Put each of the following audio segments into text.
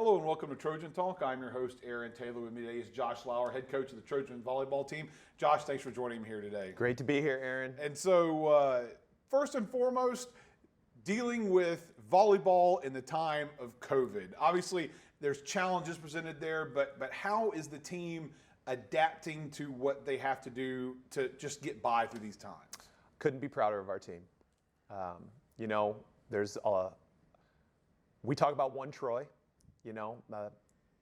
Hello and welcome to Trojan Talk. I'm your host, Aaron Taylor. With me today is Josh Lauer, head coach of the Trojan Volleyball team. Josh, thanks for joining me here today. Great to be here, Aaron. And so, first and foremost, dealing with volleyball in the time of COVID. Obviously, there's challenges presented there, but how is the team adapting to what they have to do to just get by through these times? Couldn't be prouder of our team. We talk about One Troy.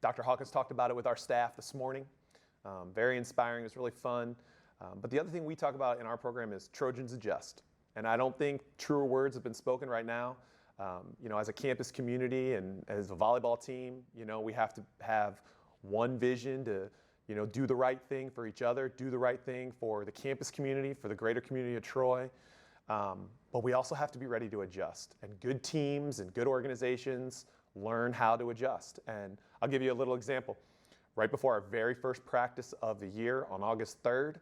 Dr. Hawkins talked about it with our staff this morning. Very inspiring. It was really fun. But the other thing we talk about in our program is Trojans adjust. And I don't think truer words have been spoken right now. As a campus community and as a volleyball team, we have to have one vision to, do the right thing for each other, do the right thing for the campus community, for the greater community of Troy. But we also have to be ready to adjust. And good teams and good organizations learn how to adjust. And I'll give you a little example. Right before our very first practice of the year on August 3rd,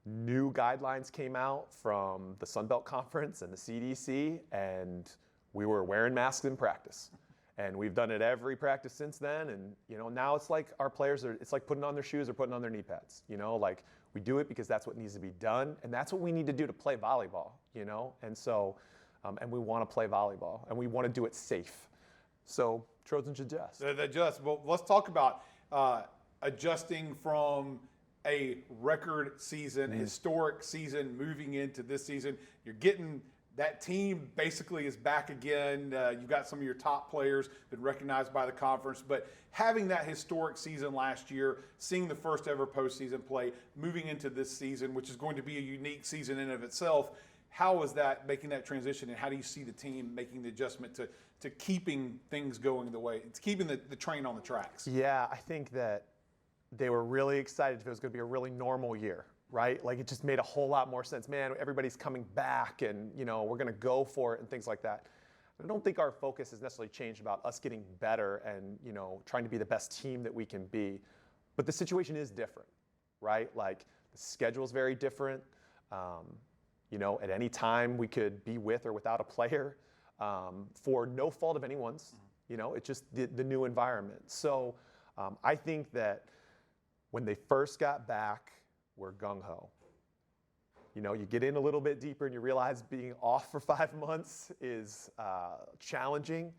new guidelines came out from the Sun Belt Conference and the CDC, and we were wearing masks in practice. And we've done it every practice since then. And, now it's like our players it's like putting on their shoes or putting on their knee pads. We do it because that's what needs to be done. And that's what we need to do to play volleyball, And so, and we want to play volleyball and we want to do it safe. So Trojans adjust. Adjust. Well, let's talk about adjusting from a record season, historic season, moving into this season. You're getting that team basically is back again. You've got some of your top players been recognized by the conference, but having that historic season last year, seeing the first ever postseason play, moving into this season, which is going to be a unique season in and of itself. How is that making that transition, and how do you see the team making the adjustment to keeping things going the way it's keeping the train on the tracks? Yeah, I think that they were really excited if it was going to be a really normal year, right? Like it just made a whole lot more sense. Man, everybody's coming back and, we're going to go for it and things like that. I don't think our focus has necessarily changed about us getting better and, trying to be the best team that we can be. But the situation is different, right? Like the schedule is very different. At any time we could be with or without a player for no fault of anyone's. It's just the new environment. So I think that when they first got back, we're gung-ho. You get in a little bit deeper and you realize being off for 5 months is challenging.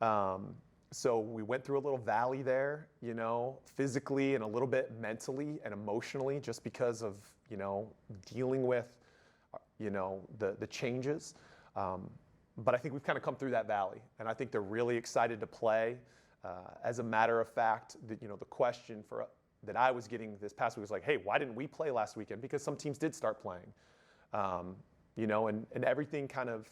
So we went through a little valley there, physically and a little bit mentally and emotionally just because of, dealing with, the changes. But I think we've kind of come through that valley, and I think they're really excited to play. As a matter of fact, the question that I was getting this past week was like, hey, why didn't we play last weekend? Because some teams did start playing, and everything kind of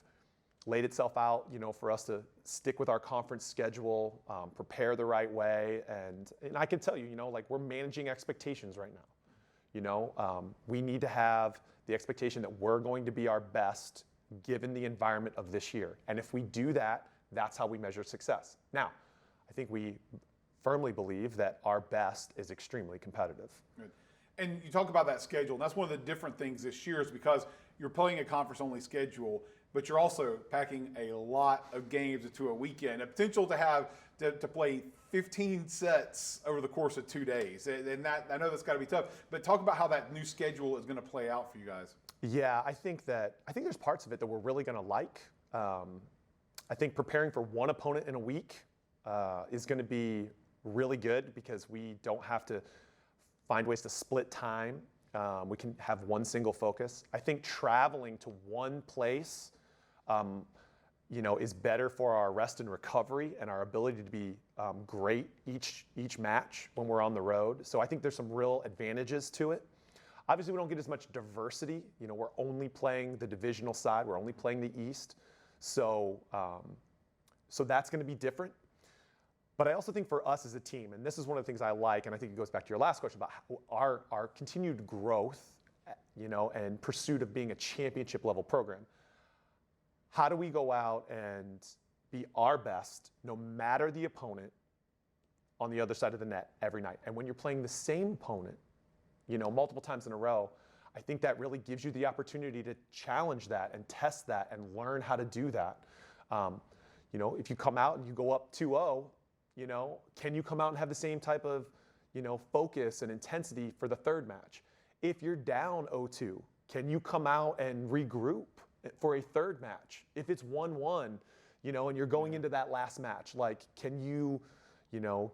laid itself out, for us to stick with our conference schedule, prepare the right way. And I can tell you, we're managing expectations right now. We need to have the expectation that we're going to be our best given the environment of this year. And if we do that, that's how we measure success. Now, I think we firmly believe that our best is extremely competitive. Good. And you talk about that schedule, and that's one of the different things this year is because you're playing a conference-only schedule, but you're also packing a lot of games into a weekend, a potential to have to play 15 sets over the course of 2 days. And that, I know that's got to be tough, but talk about how that new schedule is going to play out for you guys. Yeah, I think there's parts of it that we're really going to like. I think preparing for one opponent in a week is going to be really good because we don't have to find ways to split time. We can have one single focus. I think traveling to one place, is better for our rest and recovery and our ability to be great each match when we're on the road. So I think there's some real advantages to it. Obviously, we don't get as much diversity. We're only playing the divisional side. We're only playing the East. So that's going to be different. But I also think for us as a team, and this is one of the things I like, and I think it goes back to your last question about our continued growth, and pursuit of being a championship level program. How do we go out and be our best no matter the opponent on the other side of the net every night? And when you're playing the same opponent, multiple times in a row, I think that really gives you the opportunity to challenge that and test that and learn how to do that. if you come out and you go up 2-0, can you come out and have the same type of, focus and intensity for the third match? If you're down 0-2, can you come out and regroup for a third match? If it's 1-1, and you're going into that last match, like, can you,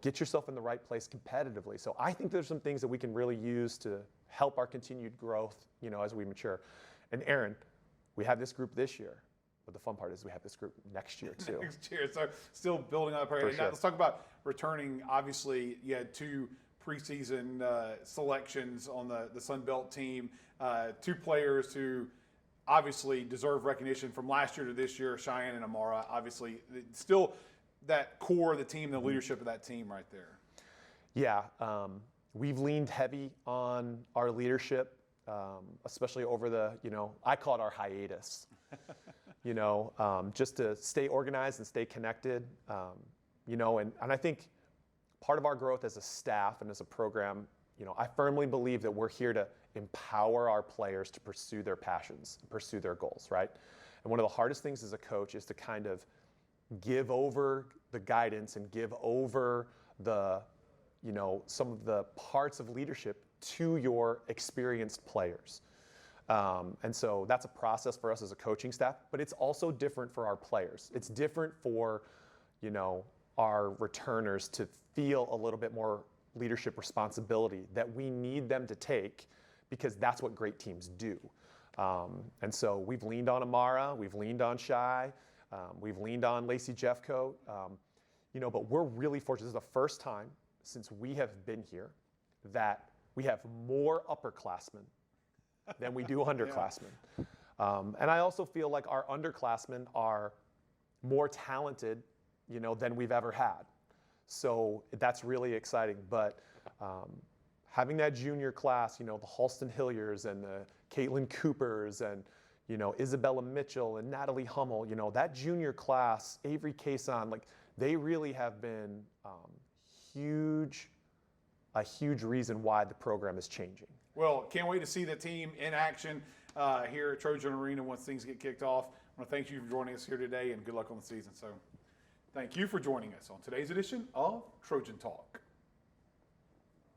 get yourself in the right place competitively? So I think there's some things that we can really use to help our continued growth, as we mature. And Aaron, we have this group this year, but the fun part is we have this group next year too. Next year, so still building up. Now, let's talk about returning. Obviously, you had 2 preseason selections on the Sun Belt team, 2 players who obviously deserve recognition from last year to this year, Cheyenne and Amara. Obviously, still that core of the team, the leadership of that team right there. Yeah, we've leaned heavy on our leadership, especially over the, I call it our hiatus, just to stay organized and stay connected, and I think part of our growth as a staff and as a program, I firmly believe that we're here to empower our players to pursue their passions, pursue their goals, right? And one of the hardest things as a coach is to kind of give over the guidance and give over the, some of the parts of leadership to your experienced players. And so that's a process for us as a coaching staff, but it's also different for our players. It's different for, our returners to feel a little bit more leadership responsibility that we need them to take, because that's what great teams do. And so we've leaned on Amara, we've leaned on Shy, we've leaned on Lacey Jeffcoat, but we're really fortunate. This is the first time since we have been here that we have more upperclassmen than we do underclassmen. And I also feel like our underclassmen are more talented, than we've ever had. So that's really exciting. But having that junior class, the Halston Hilliers and the Caitlin Coopers and, Isabella Mitchell and Natalie Hummel, that junior class, Avery Cason, like, they really have been a huge reason why the program is changing. Well, can't wait to see the team in action here at Trojan Arena once things get kicked off. I want to thank you for joining us here today, and good luck on the season. So thank you for joining us on today's edition of Trojan Talk.